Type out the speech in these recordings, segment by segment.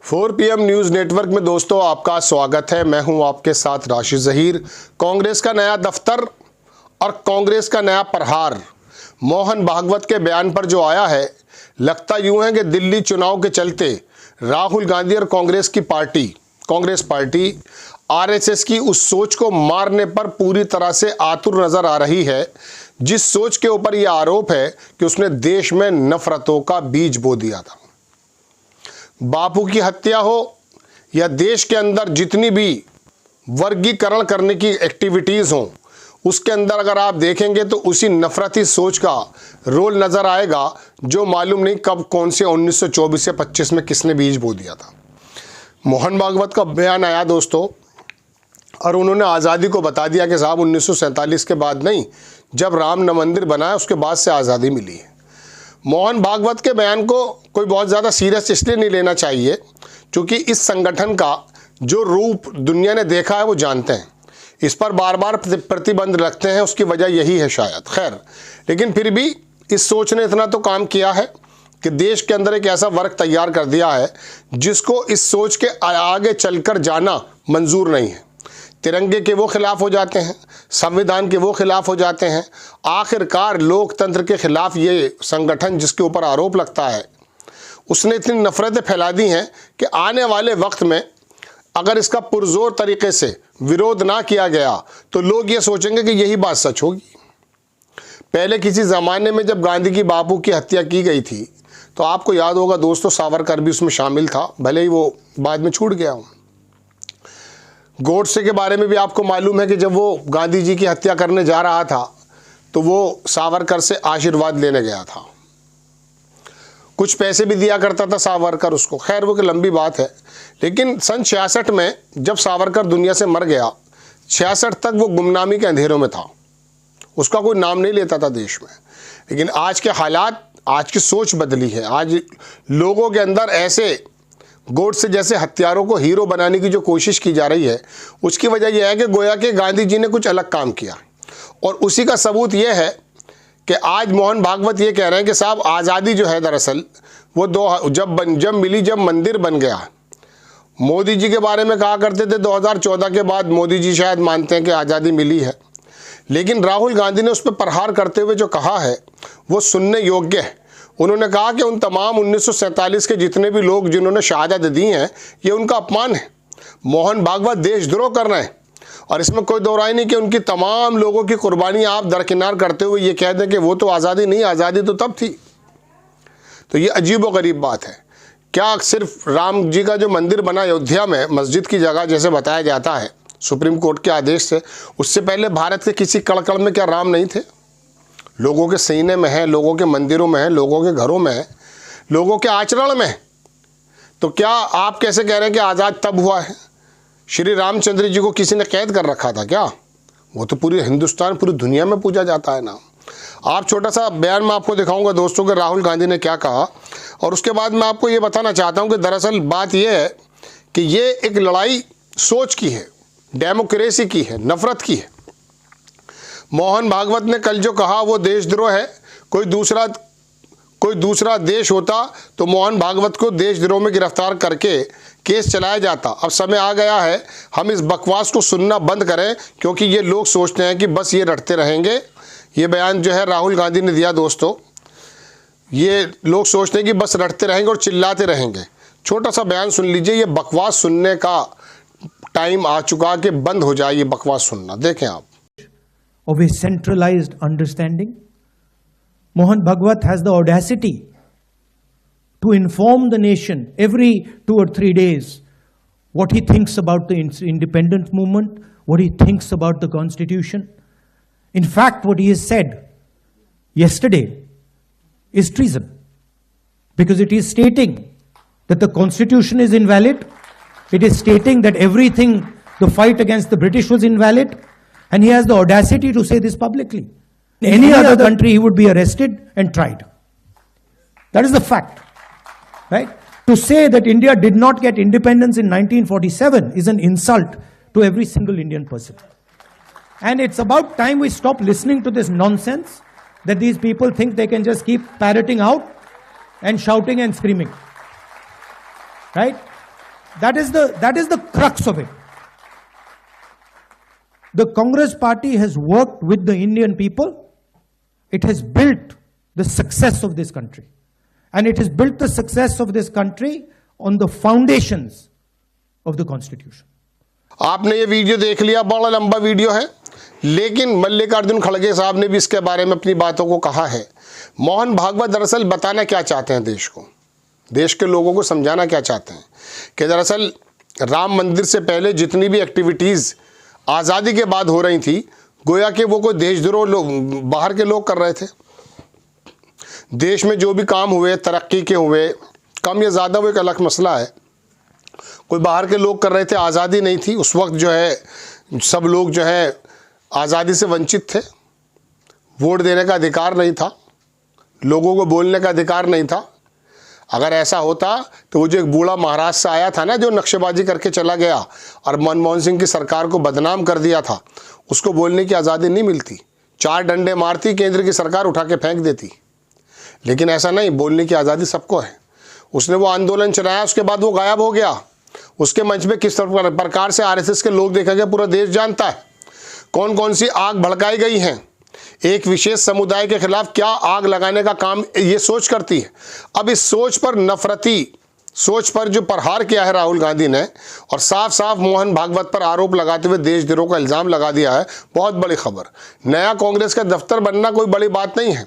4 PM news network में दोस्तों आपका स्वागत है। मैं हूं आपके साथ राशिद जहीर। कांग्रेस का नया दफ्तर और कांग्रेस का नया प्रहार मोहन भागवत के बयान पर जो आया है, लगता यूं है कि दिल्ली चुनाव के चलते राहुल गांधी और कांग्रेस पार्टी आरएसएस की उस सोच को मारने पर पूरी तरह से आतुर नजर आ रही है, जिस सोच के ऊपर यह आरोप है कि उसने देश में नफरतों का बीज बो दिया था। बापू की हत्या हो या देश के अंदर जितनी भी वर्गीकरण करने की एक्टिविटीज़ हों, उसके अंदर अगर आप देखेंगे तो उसी नफरती सोच का रोल नज़र आएगा, जो मालूम नहीं कब कौन से 1924 या 25 में किसने बीज बो दिया था। मोहन भागवत का बयान आया दोस्तों, और उन्होंने आज़ादी को बता दिया कि साहब 1947 के बाद नहीं, जब राम मंदिर बनाया उसके बाद से आज़ादी मिली है। मोहन भागवत के बयान को कोई बहुत ज़्यादा सीरियस इसलिए नहीं लेना चाहिए क्योंकि इस संगठन का जो रूप दुनिया ने देखा है वो जानते हैं, इस पर बार बार प्रतिबंध रखते हैं, उसकी वजह यही है शायद। खैर, लेकिन फिर भी इस सोच ने इतना तो काम किया है कि देश के अंदर एक ऐसा वर्ग तैयार कर दिया है जिसको इस सोच के आगे चलकर जाना मंजूर नहीं है। तिरंगे के वो खिलाफ हो जाते हैं, संविधान के वो खिलाफ हो जाते हैं। आखिरकार लोकतंत्र के खिलाफ ये संगठन जिसके ऊपर आरोप लगता है, उसने इतनी नफरतें फैला दी हैं कि आने वाले वक्त में अगर इसका पुरजोर तरीके से विरोध ना किया गया तो लोग ये सोचेंगे कि यही बात सच होगी। पहले किसी ज़माने में जब गांधी की बापू की हत्या की गई थी तो आपको याद होगा दोस्तों, सावरकर भी उसमें शामिल था, भले ही वो बाद में छूट गया हो। गोडसे के बारे में भी आपको मालूम है कि जब वो गांधी जी की हत्या करने जा रहा था तो वो सावरकर से आशीर्वाद लेने गया था, कुछ पैसे भी दिया करता था सावरकर उसको। खैर वो की लंबी बात है, लेकिन सन 66 में जब सावरकर दुनिया से मर गया, 66 तक वो गुमनामी के अंधेरों में था, उसका कोई नाम नहीं लेता था देश में। लेकिन आज के हालात, आज की सोच बदली है। आज लोगों के अंदर ऐसे गोडसे जैसे हत्यारों को हीरो बनाने की जो कोशिश की जा रही है, उसकी वजह यह है कि गोया के गांधी जी ने कुछ अलग काम किया, और उसी का सबूत यह है कि आज मोहन भागवत ये कह रहे हैं कि साहब आज़ादी जो है दरअसल वो जब मिली, जब मंदिर बन गया। मोदी जी के बारे में कहा करते थे 2014 के बाद मोदी जी शायद मानते हैं कि आज़ादी मिली है, लेकिन राहुल गांधी ने उस पर प्रहार करते हुए जो कहा है वो सुनने योग्य है। उन्होंने कहा कि उन तमाम 1947 के जितने भी लोग जिन्होंने शहादत दी हैं, ये उनका अपमान है। मोहन भागवत देशद्रोह कर रहे हैं, और इसमें कोई दो राय नहीं कि उनकी तमाम लोगों की कुर्बानी आप दरकिनार करते हुए ये कह दें कि वो तो आज़ादी नहीं, आज़ादी तो तब थी। तो ये अजीब व गरीब बात है। क्या सिर्फ राम जी का जो मंदिर बना अयोध्या में मस्जिद की जगह जैसे बताया जाता है सुप्रीम कोर्ट के आदेश से, उससे पहले भारत के किसी कण में क्या राम नहीं थे? लोगों के सीने में है, लोगों के मंदिरों में है, लोगों के घरों में है, लोगों के आचरण में है। तो क्या आप कैसे कह रहे हैं कि आज़ाद तब हुआ है? श्री रामचंद्र जी को किसी ने कैद कर रखा था क्या? वो तो पूरे हिंदुस्तान, पूरी दुनिया में पूजा जाता है ना। आप छोटा सा बयान में आपको दिखाऊंगा दोस्तों कि राहुल गांधी ने क्या कहा, और उसके बाद मैं आपको ये बताना चाहता हूँ कि दरअसल बात यह है कि ये एक लड़ाई सोच की है, डेमोक्रेसी की है, नफरत की है। मोहन भागवत ने कल जो कहा वो देशद्रोह है। कोई दूसरा देश होता तो मोहन भागवत को देशद्रोह में गिरफ्तार करके केस चलाया जाता। अब समय आ गया है हम इस बकवास को सुनना बंद करें, क्योंकि ये लोग सोचते हैं कि बस ये रटते रहेंगे। ये बयान जो है राहुल गांधी ने दिया दोस्तों, ये लोग सोचते हैं कि बस रटते रहेंगे और चिल्लाते रहेंगे। छोटा सा बयान सुन लीजिए, ये बकवास सुनने का टाइम आ चुका कि बंद हो जाए ये बकवास सुनना। देखें आप। Of a centralized understanding. Mohan Bhagwat has the audacity to inform the nation every 2 or 3 days what he thinks about the independence movement, what he thinks about the constitution. In fact, what he has said yesterday is treason, because it is stating that the constitution is invalid. It is stating that everything, the fight against the British was invalid. And he has the audacity to say this publicly. In any other country, he would be arrested and tried. That is the fact, right? To say that India did not get independence in 1947 is an insult to every single Indian person. And it's about time we stop listening to this nonsense that these people think they can just keep parroting out and shouting and screaming, right? That is the crux of it. The Congress party has worked with the Indian people. It has built the success of this country. And it has built the success of this country on the foundations of the Constitution. आपने ये video देख लिया, बड़ा लंबा video है, लेकिन मल्लिकार्जुन खड़गे साहब ने भी इसके बारे में अपनी बातों को कहा है। मोहन भागवत दरअसल बताना क्या चाहते हैं देश को, देश के लोगों को समझाना क्या चाहते हैं कि दरअसल राम मंदिर से पहले जितनी भी एक्टिविटीज़ आज़ादी के बाद हो रही थी, गोया कि वो कोई देशद्रोह लोग, बाहर के लोग कर रहे थे। देश में जो भी काम हुए, तरक्की के हुए, कम या ज़्यादा वो एक अलग मसला है, कोई बाहर के लोग कर रहे थे। आज़ादी नहीं थी उस वक्त, जो है सब लोग जो है आज़ादी से वंचित थे, वोट देने का अधिकार नहीं था, लोगों को बोलने का अधिकार नहीं था। अगर ऐसा होता तो वो जो एक बूढ़ा महाराष्ट्र से आया था ना, जो नक्शेबाजी करके चला गया और मनमोहन सिंह की सरकार को बदनाम कर दिया था, उसको बोलने की आज़ादी नहीं मिलती। 4 डंडे मारती, केंद्र की सरकार उठा के फेंक देती। लेकिन ऐसा नहीं, बोलने की आज़ादी सबको है। उसने वो आंदोलन चलाया, उसके बाद वो गायब हो गया। उसके मंच पे किस प्रकार से आरएसएस के लोग देखा गया, पूरा देश जानता है। कौन कौन सी आग भड़काई गई हैं, एक विशेष समुदाय के खिलाफ क्या आग लगाने का काम ये सोच करती है। अब इस सोच पर, नफरती सोच पर जो प्रहार किया है राहुल गांधी ने, और साफ साफ मोहन भागवत पर आरोप लगाते हुए देशद्रोह का इल्ज़ाम लगा दिया है, बहुत बड़ी खबर। नया कांग्रेस का दफ्तर बनना कोई बड़ी बात नहीं है,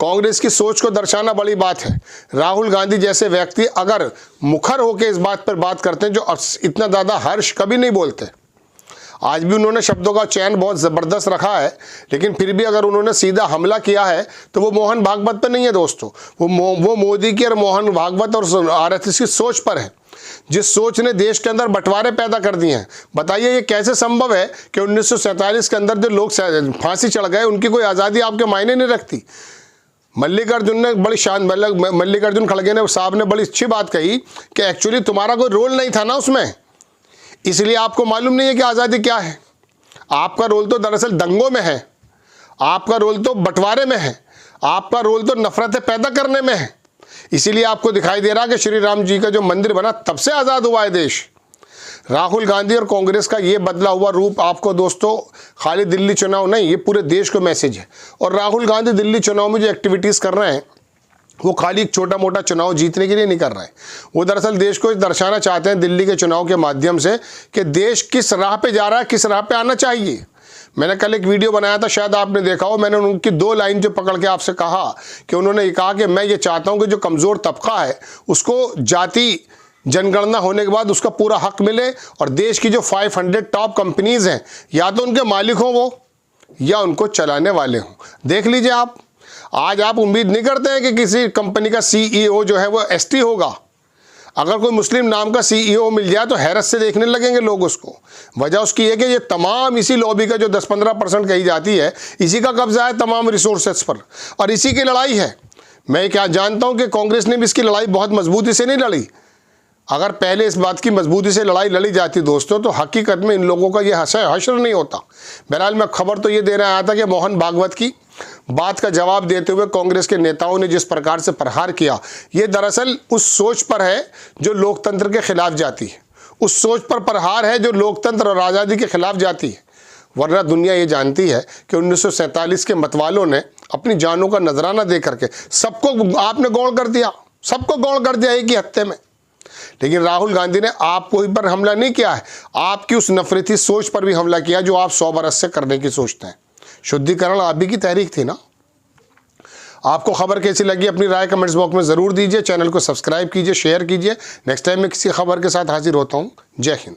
कांग्रेस की सोच को दर्शाना बड़ी बात है। राहुल गांधी जैसे व्यक्ति अगर मुखर होकर इस बात पर बात करते हैं, जो इतना ज़्यादा हर्ष कभी नहीं बोलते, आज भी उन्होंने शब्दों का चयन बहुत ज़बरदस्त रखा है, लेकिन फिर भी अगर उन्होंने सीधा हमला किया है तो वो मोहन भागवत पर नहीं है दोस्तों, वो मोदी की और मोहन भागवत और आरएसएस की सोच पर है, जिस सोच ने देश के अंदर बंटवारे पैदा कर दिए हैं। बताइए ये कैसे संभव है कि 1947 के अंदर जो लोग फांसी चढ़ गए, उनकी कोई आज़ादी आपके मायने नहीं रखती। मल्लिकार्जुन खड़गे ने साहब ने बड़ी अच्छी बात कही कि एक्चुअली तुम्हारा कोई रोल नहीं था ना उसमें, इसलिए आपको मालूम नहीं है कि आज़ादी क्या है। आपका रोल तो दरअसल दंगों में है, आपका रोल तो बंटवारे में है, आपका रोल तो नफरतें पैदा करने में है। इसीलिए आपको दिखाई दे रहा कि श्री राम जी का जो मंदिर बना तब से आज़ाद हुआ है देश। राहुल गांधी और कांग्रेस का ये बदला हुआ रूप आपको दोस्तों खाली दिल्ली चुनाव नहीं, ये पूरे देश को मैसेज है। और राहुल गांधी दिल्ली चुनाव में जो एक्टिविटीज़ कर रहे हैं, वो खाली एक छोटा मोटा चुनाव जीतने के लिए नहीं कर रहे हैं, वो दरअसल देश को दर्शाना चाहते हैं दिल्ली के चुनाव के माध्यम से कि देश किस राह पे जा रहा है, किस राह पे आना चाहिए। मैंने कल एक वीडियो बनाया था, शायद आपने देखा हो। मैंने उनकी 2 लाइन जो पकड़ के आपसे कहा कि उन्होंने ये कहा कि मैं ये चाहता हूँ कि जो कमज़ोर तबका है उसको जाति जनगणना होने के बाद उसका पूरा हक मिले, और देश की जो 500 टॉप कंपनीज़ हैं, या तो उनके मालिक हों वो, या उनको चलाने वाले हों। देख लीजिए आप, आज आप उम्मीद नहीं करते हैं कि किसी कंपनी का CEO जो है वो ST होगा। अगर कोई मुस्लिम नाम का CEO मिल जाए तो हैरत से देखने लगेंगे लोग उसको। वजह उसकी है कि ये तमाम इसी लॉबी का जो 10-15% कही जाती है, इसी का कब्जा है तमाम रिसोर्सेस पर, और इसी की लड़ाई है। मैं क्या जानता हूँ कि कांग्रेस ने भी इसकी लड़ाई बहुत मजबूती से नहीं लड़ी। अगर पहले इस बात की मजबूती से लड़ाई लड़ी जाती दोस्तों, तो हकीकत में इन लोगों का ये हश्र नहीं होता। बहरहाल मैं खबर तो ये देने आया था कि मोहन भागवत की बात का जवाब देते हुए कांग्रेस के नेताओं ने जिस प्रकार से प्रहार किया, ये दरअसल उस सोच पर है जो लोकतंत्र के खिलाफ जाती है, उस सोच पर प्रहार है जो लोकतंत्र और आज़ादी के खिलाफ जाती है। वरना दुनिया ये जानती है कि 1947 के मतवालों ने अपनी जानों का नजराना दे करके सबको आपने गौड़ कर दिया, सबको गौड़ कर दिया एक ही हफ्ते में। लेकिन राहुल गांधी ने आपको ही पर हमला नहीं किया है, आपकी उस नफरती सोच पर भी हमला किया जो आप 100 बरस से करने की सोचते हैं। शुद्धिकरण आप ही की तहरीक थी ना। आपको खबर कैसी लगी अपनी राय कमेंट्स बॉक्स में ज़रूर दीजिए। चैनल को सब्सक्राइब कीजिए, शेयर कीजिए। नेक्स्ट टाइम मैं किसी खबर के साथ हाजिर होता हूँ। जय हिंद।